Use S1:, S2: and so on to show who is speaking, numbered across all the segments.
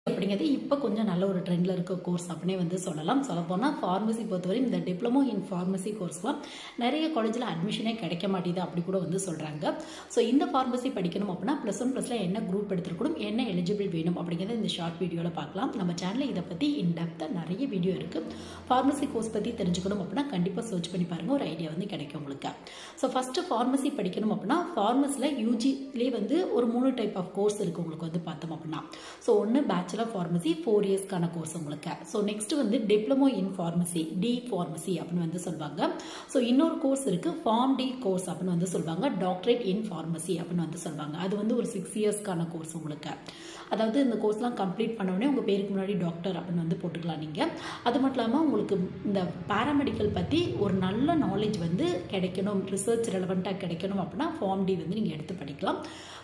S1: அப்படிங்கிறது இப்போ கொஞ்சம் நல்ல ஒரு ட்ரெண்டில் இருக்க கோர்ஸ் அப்படின்னே வந்து சொல்லலாம். சொல்லப்போனால் ஃபார்மசி பொறுத்தவரை இந்த டிப்ளமோ இன் ஃபார்மசி கோர்ஸ்லாம் நிறைய காலேஜில் அட்மிஷனே கிடைக்க மாட்டேது அப்படி கூட வந்து சொல்கிறாங்க. ஸோ இந்த ஃபார்மசி படிக்கணும் அப்படின்னா +1 +ல என்ன குரூப் எடுத்துருக்கணும், என்ன எலிஜிபிள் வேணும் அப்படிங்கிறத இந்த ஷார்ட் வீடியோவில் பார்க்கலாம். நம்ம சேனலில் இதை பற்றி இன்டெப்த்தாக நிறைய வீடியோ இருக்குது. ஃபார்மசி கோர்ஸ் பற்றி தெரிஞ்சுக்கணும் அப்படின்னா கண்டிப்பாக சர்ச் பண்ணி பாருங்கள், ஒரு ஐடியா வந்து கிடைக்கும் உங்களுக்கு. ஸோ ஃபஸ்ட்டு ஃபார்மசி படிக்கணும் அப்படின்னா ஃபார்மஸில் யூஜிலே வந்து ஒரு 3 டைப் ஆஃப் கோர்ஸ் இருக்குது உங்களுக்கு வந்து பார்த்தோம் அப்படின்னா. ஸோ ஒன்று பேச்சுலர் ஃபார்மசி 4 இயர்ஸ்க்கான கோர்ஸ் உங்களுக்கு. ஸோ நெக்ஸ்ட் வந்து diploma in pharmacy D pharmacy அப்படின்னு வந்து சொல்லுவாங்க. ஸோ இன்னொரு கோர்ஸ் இருக்கு ஃபார்ம் டி கோர்ஸ் அப்படின்னு வந்து சொல்லுவாங்க. டாக்டரேட் இன் ஃபார்மசி அப்படின்னு வந்து சொல்லுவாங்க. அது வந்து ஒரு 6 இயர்ஸ்க்கான கோர்ஸ் உங்களுக்கு. அதாவது இந்த கோர்ஸ்லாம் கம்ப்ளீட் பண்ண உடனே உங்கள் பேருக்கு முன்னாடி டாக்டர் அப்படின்னு வந்து போட்டுக்கலாம் நீங்கள். அது மட்டும் இல்லாமல் உங்களுக்கு இந்த பேராமெடிக்கல் பற்றி ஒரு நல்ல நாலேஜ் வந்து கிடைக்கணும், ரிசர்ச் ரெலவெண்ட்டாக கிடைக்கணும் அப்படின்னா ஃபார்ம் டி வந்து நீங்கள் எடுத்து படிக்கலாம்.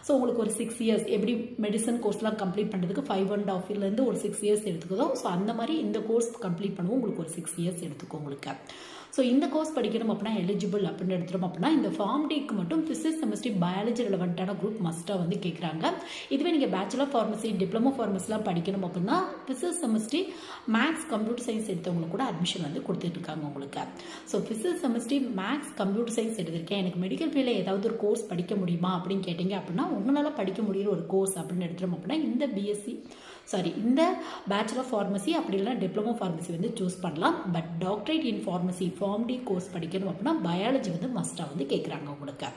S1: ஸோ உங்களுக்கு ஒரு 6 இயர்ஸ் எப்படி மெடிசன் கோர்ஸ்லாம் கம்ப்ளீட் பண்ணுறதுக்கு 5.5 இயர்லேருந்து ஒரு 6 இயர்ஸ் எடுத்துக்கிறோம். ஸோ அந்த மாதிரி இந்த கோர்ஸ் கம்ப்ளீட் பண்ணுவோம் உங்களுக்கு ஒரு 6 இயர்ஸ் எடுத்துக்கோ உங்களுக்கு. ஸோ இந்த கோர்ஸ் படிக்கணும் அப்படின்னா எலிஜிபிள் அப்படின்னு எடுத்துட்டோம் அப்படின்னா இந்த ஃபார்ம் டிக்கு மட்டும் ஃபிசிக்ஸ் கெமிஸ்ட்ரி பயாலஜி ரெலவெண்ட்டான குரூப் மஸ்ட்டாக வந்து கேட்குறாங்க. இதுவே நீங்கள் பேச்சுலர் ஃபார்மசி டிப்ளமோ ஃபார்மசிலாம் படிக்கணும் அப்படின்னா physics chemistry maths computer science எடுத்தவங்களுக்கு கூட அட்மிஷன் வந்து கொடுத்துட்டு இருக்காங்க உங்களுக்கு. So physics chemistry maths computer science எடுத்திருக்கேன், எனக்கு மெடிக்கல் ஃபீல்டில் ஏதாவது ஒரு கோர்ஸ் படிக்க முடியுமா அப்படின்னு கேட்டிங்க அப்படின்னா உங்களால் படிக்க முடிகிற ஒரு கோர்ஸ் அப்படின்னு எடுத்துட்டோம் அப்படின்னா இந்த பேச்சுலர் ஃபார்மசி அப்படி இல்லைனா டிப்ளமோ ஃபார்மசி வந்து சூஸ் பண்ணலாம். But doctorate in pharmacy pharm D course படிக்கணும் அப்படின்னா பயாலஜி வந்து மஸ்ட்டாக வந்து கேட்குறாங்க உங்களுக்கு.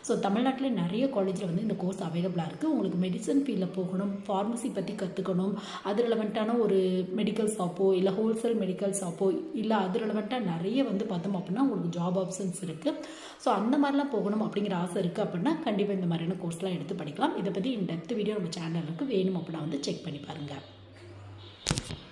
S1: ஸோ தமிழ்நாட்டில் நிறைய காலேஜில் வந்து இந்த கோர்ஸ் அவைலபிளாக இருக்குது. உங்களுக்கு மெடிசன் ஃபீல்டில் போகணும், ஃபார்மசி பற்றி கற்றுக்கணும், அது ரிலவெண்ட்டான ஒரு மெடிக்கல் ஷாப்போ இல்லை ஹோல்சேல் மெடிக்கல் ஷாப்போ இல்லை அது ரிலவெண்ட்டாக நிறைய வந்து பார்த்தோம் அப்படின்னா உங்களுக்கு ஜாப் ஆப்ஷன்ஸ் இருக்குது. ஸோ அந்த மாதிரிலாம் போகணும் அப்படிங்கிற ஆசை இருக்குது அப்படின்னா கண்டிப்பாக இந்த மாதிரியான கோர்ஸ்லாம் எடுத்து படிக்கலாம். இதை பற்றி இன் டெப்த் வீடியோ நம்ம சேனலுக்கு வேணும் அப்படின்னா வந்து செக் பண்ணி பாருங்கள்.